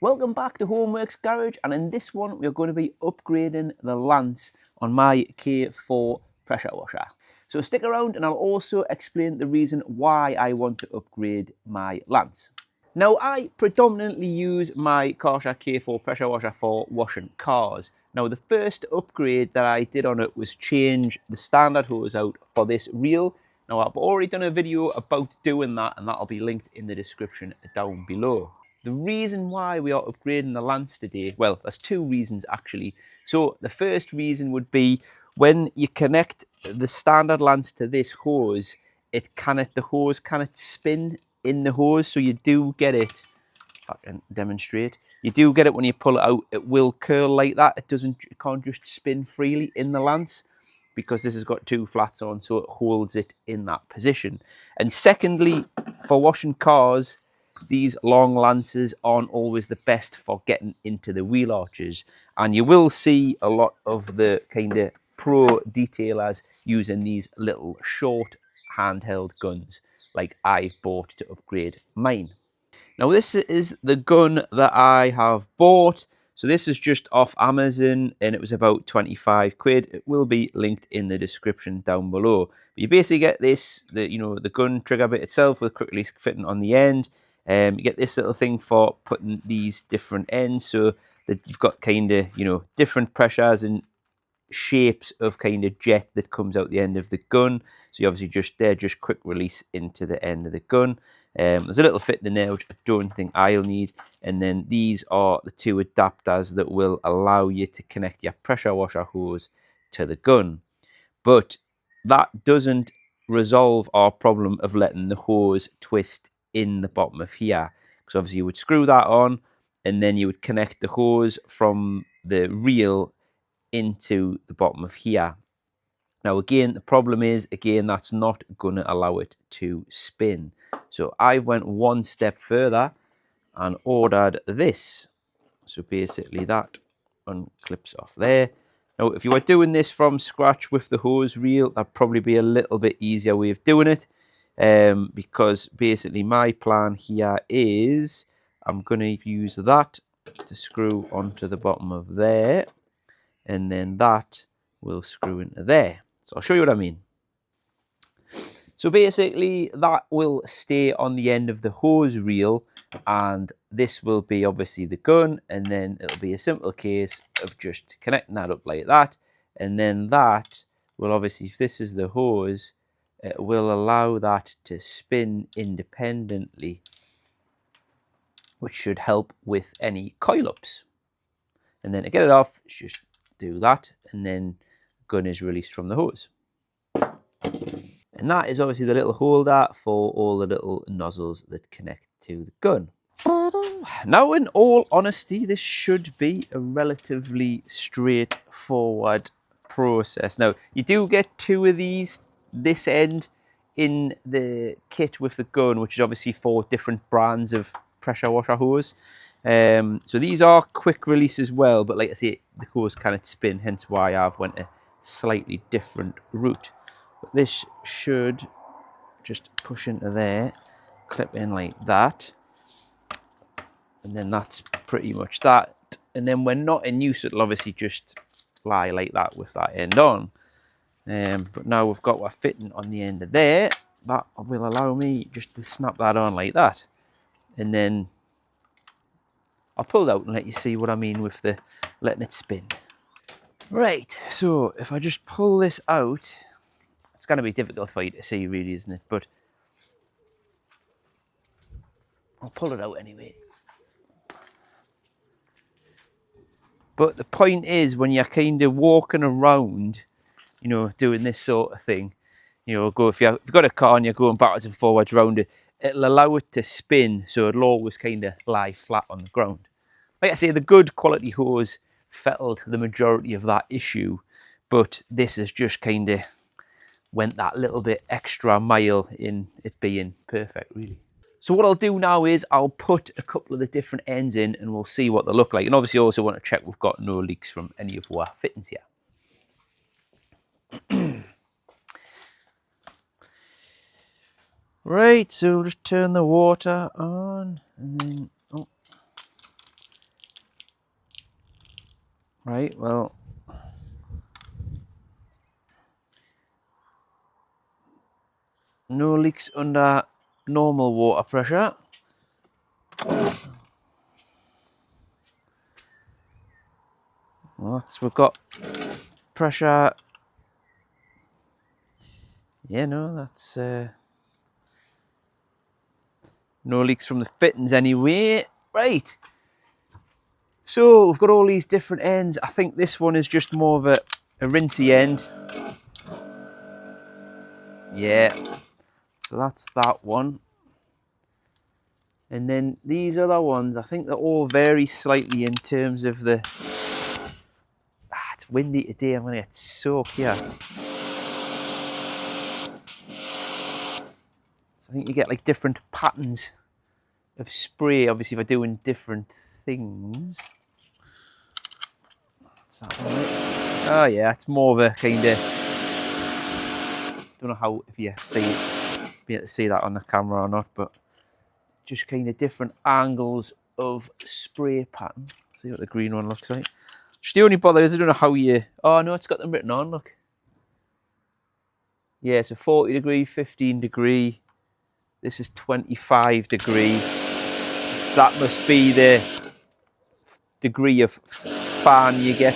Welcome back to Homeworks Garage, and in this one we're going to be upgrading the lance on my K4 pressure washer. So stick around and I'll also explain the reason why I want to upgrade my lance. Now, I predominantly use my Karcher K4 pressure washer for washing cars. Now, the first upgrade that I did on it was change the standard hose out for this reel. Now, I've already done a video about doing that, and that'll be linked in the description down below. The reason why we are upgrading the lance today, well, there's two reasons actually. So the first reason would be when you connect the standard lance to this hose, the hose cannot spin in the hose, so you do get it. If I can demonstrate, you do get it when you pull it out. It will curl like that. It can't just spin freely in the lance because this has got two flats on, so it holds it in that position. And secondly, for washing cars, these long lances aren't always the best for getting into the wheel arches, and you will see a lot of the kind of pro detailers using these little short handheld guns like I've bought to upgrade mine. Now this is the gun that I have bought. So this is just off Amazon and it was about 25 quid. It will be linked in the description down below. But you basically get this, the gun trigger bit itself with quick release fitting on the end. You get this little thing for putting these different ends so that you've got kind of, different pressures and shapes of kind of jet that comes out the end of the gun. So you obviously just quick release into the end of the gun. There's a little fitting in there which I don't think I'll need, and then these are the two adapters that will allow you to connect your pressure washer hose to the gun. But that doesn't resolve our problem of letting the hose twist in the bottom of here, because obviously you would screw that on and then you would connect the hose from the reel into the bottom of here. Now again, the problem is, that's not going to allow it to spin. So I went one step further and ordered this. So basically that unclips off there. Now if you were doing this from scratch with the hose reel, that'd probably be a little bit easier way of doing it. Because basically my plan here is I'm going to use that to screw onto the bottom of there, and then that will screw into there. So I'll show you what I mean. So basically that will stay on the end of the hose reel, and this will be obviously the gun, and then it'll be a simple case of just connecting that up like that, and then that will obviously, if this is the hose, it will allow that to spin independently, which should help with any coil ups. And then to get it off, just do that, and then the gun is released from the hose. And that is obviously the little holder for all the little nozzles that connect to the gun. Now, in all honesty, this should be a relatively straightforward process. Now, you do get two of these, this end, in the kit with the gun, which is obviously for different brands of pressure washer hose. So these are quick release as well, but like I say, the hose cannot spin, hence why I've went a slightly different route. But this should just push into there, clip in like that, and then that's pretty much that. And then when not in use, it'll obviously just lie like that with that end on. But now we've got our fitting on the end of there, that will allow me just to snap that on like that. And then I'll pull it out and let you see what I mean with the letting it spin. Right, so if I just pull this out, it's going to be difficult for you to see really, isn't it? But I'll pull it out anyway. But the point is, when you're kind of walking around, doing this sort of thing, if you've got a car and you're going backwards and forwards around it, it'll allow it to spin, so it'll always kind of lie flat on the ground. Like I say, the good quality hose settled the majority of that issue, but this has just kind of went that little bit extra mile in it being perfect, really. So what I'll do now is I'll put a couple of the different ends in and we'll see what they look like. And obviously also want to check we've got no leaks from any of our fittings here. Right, so just turn the water on and then, Right, well, no leaks under normal water pressure. Well, we've got pressure. Yeah, no, that's no leaks from the fittings anyway. Right. So we've got all these different ends. I think this one is just more of a rinsey end. Yeah. So that's that one. And then these other ones, I think they all vary slightly in terms of the... it's windy today, I'm going to get soaked here. So I think you get like different patterns of spray, obviously, if we're doing different things. What's that one? Oh yeah, it's more of a kind of... don't know how, if you be able to see that on the camera or not, but just kind of different angles of spray pattern. See what the green one looks like. Just the only bother is I don't know how you... oh no, it's got them written on, look. Yeah, so 40 degree, 15 degree. This is 25 degree. So that must be the degree of fan you get.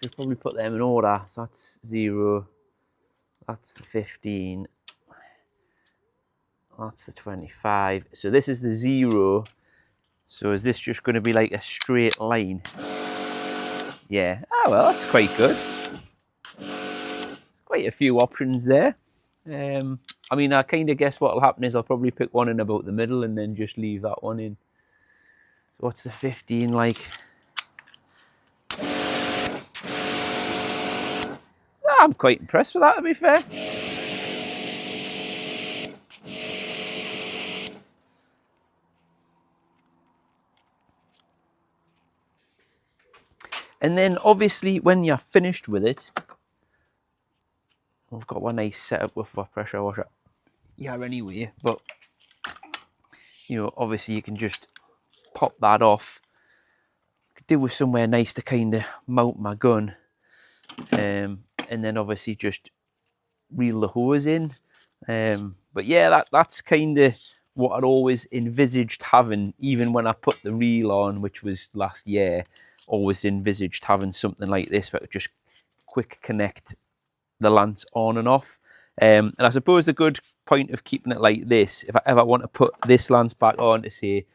Should probably put them in order. So that's 0. That's the 15. That's the 25. So this is the 0. So is this just going to be like a straight line? Yeah. Oh, well, that's quite good. Quite a few options there. I mean, I kind of guess what will happen is I'll probably pick one in about the middle and then just leave that one in. So what's the 15 like? I'm quite impressed with that, to be fair. And then obviously when you're finished with it, we've got one nice setup with our pressure washer. Yeah, anyway, but you know, obviously you can just pop that off. Could do with somewhere nice to kind of mount my gun, and then obviously just reel the hose in. But yeah, that's kind of what I'd always envisaged having, even when I put the reel on, which was last year. Always envisaged having something like this where I could just quick connect the lance on and off. And I suppose a good point of keeping it like this, if I ever want to put this lance back on to say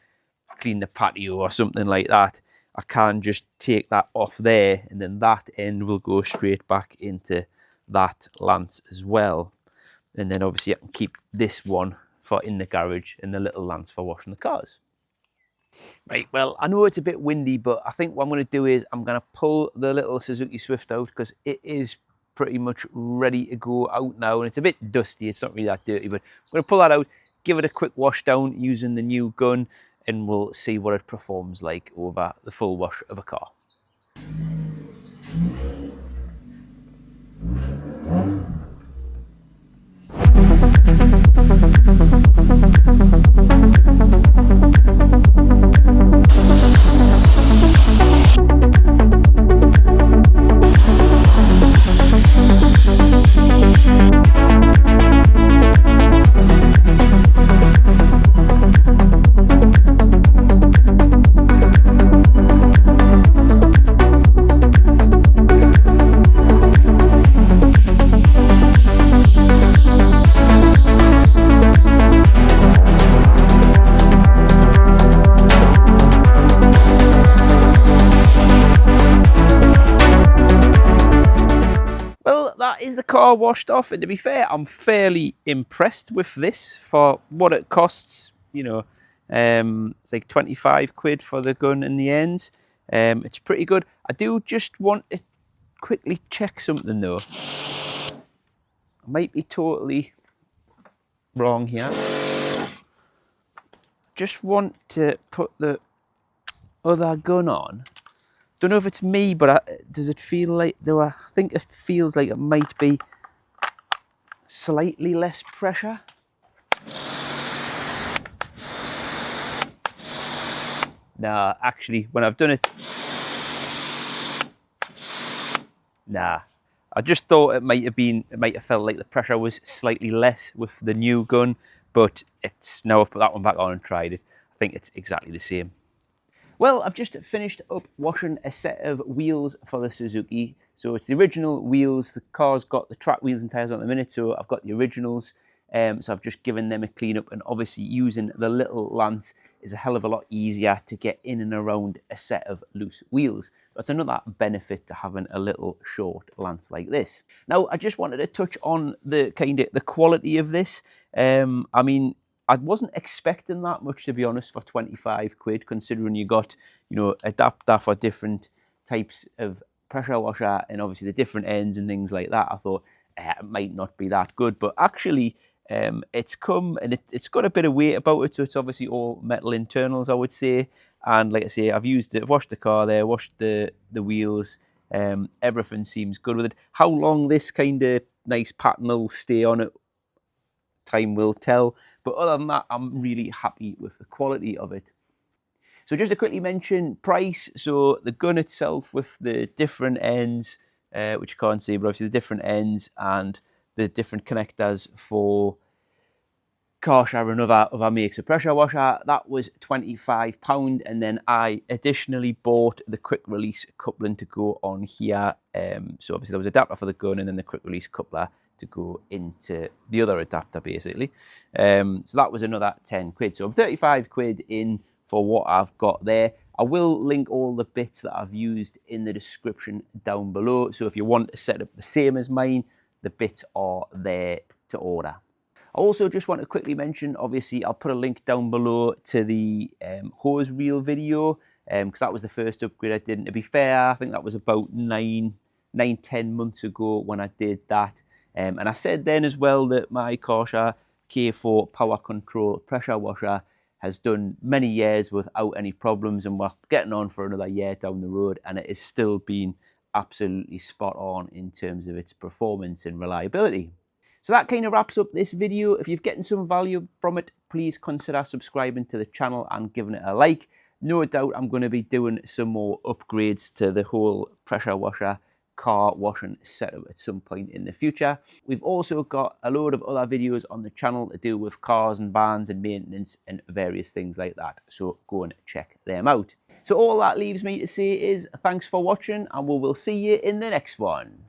clean the patio or something like that, I can just take that off there, and then that end will go straight back into that lance as well. And then obviously I can keep this one for in the garage and the little lance for washing the cars. Right, well, I know it's a bit windy, but I think what I'm going to do is I'm going to pull the little Suzuki Swift out because it is pretty much ready to go out now, and it's a bit dusty. It's not really that dirty, but I'm going to pull that out, give it a quick wash down using the new gun, and we'll see what it performs like over the full wash of a car. Is the car washed off, and to be fair, I'm fairly impressed with this for what it costs. You know, it's like 25 quid for the gun in the end. It's pretty good. I do just want to quickly check something though. I might be totally wrong here. Just want to put the other gun on. Don't know if it's me, but does it feel like I think it feels like it might be slightly less pressure. No, actually, when I've done it Nah. I just thought it might have felt like the pressure was slightly less with the new gun, but it's now I've put that one back on and tried it. I think it's exactly the same. Well, I've just finished up washing a set of wheels for the Suzuki. So it's the original wheels. The car's got the track wheels and tyres on at the minute, so I've got the originals. So I've just given them a clean up, and obviously using the little lance is a hell of a lot easier to get in and around a set of loose wheels. That's another benefit to having a little short lance like this. Now, I just wanted to touch on the quality of this. I mean, I wasn't expecting that much, to be honest, for 25 quid, considering you got, adapter for different types of pressure washer and obviously the different ends and things like that. I thought it might not be that good, but actually it's come and it's got a bit of weight about it, so it's obviously all metal internals, I would say. And like I say, I've washed the car there, washed the wheels. Everything seems good with it. How long this kind of nice pattern will stay on it, time will tell. But other than that, I'm really happy with the quality of it. So just to quickly mention price. So the gun itself with the different ends, which you can't see, but obviously the different ends and the different connectors for Karcher and other makes of pressure washer, that was £25. And then I additionally bought the quick release coupling to go on here. So obviously there was an adapter for the gun and then the quick release coupler to go into the other adapter basically. So that was another 10 quid. So I'm 35 quid in for what I've got there. I will link all the bits that I've used in the description down below. So if you want to set up the same as mine, the bits are there to order. I also just want to quickly mention, obviously, I'll put a link down below to the hose reel video, because that was the first upgrade I did. And to be fair, I think that was about 9-10 months ago when I did that. And I said then as well that my Karcher K4 power control pressure washer has done many years without any problems, and we're getting on for another year down the road, and it has still been absolutely spot on in terms of its performance and reliability. So that kind of wraps up this video. If you've getting some value from it, please consider subscribing to the channel and giving it a like. No doubt I'm going to be doing some more upgrades to the whole pressure washer car washing setup at some point in the future. We've also got a load of other videos on the channel to do with cars and vans and maintenance and various things like that. So go and check them out. So all that leaves me to say is thanks for watching, and we will see you in the next one.